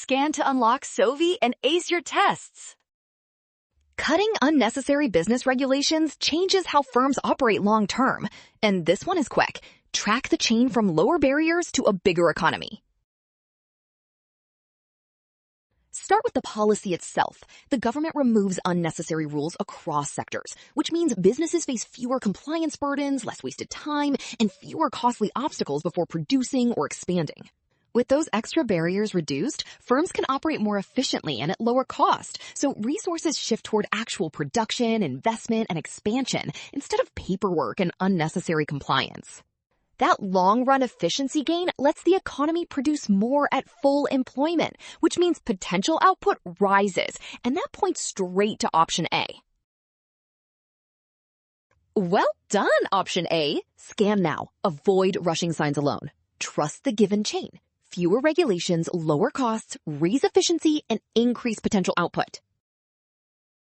Scan to unlock Sovi and ace your tests. Cutting unnecessary business regulations changes how firms operate long-term. And this one is quick. Track the chain from lower barriers to a bigger economy. Start with the policy itself. The government removes unnecessary rules across sectors, which means businesses face fewer compliance burdens, less wasted time, and fewer costly obstacles before producing or expanding. With those extra barriers reduced, firms can operate more efficiently and at lower cost, so resources shift toward actual production, investment, and expansion instead of paperwork and unnecessary compliance. That long-run efficiency gain lets the economy produce more at full employment, which means potential output rises, and that points straight to option A. Well done, option A. Scan now. Avoid rushing signs alone. Trust the given chain. Fewer regulations, lower costs, raise efficiency, and increase potential output.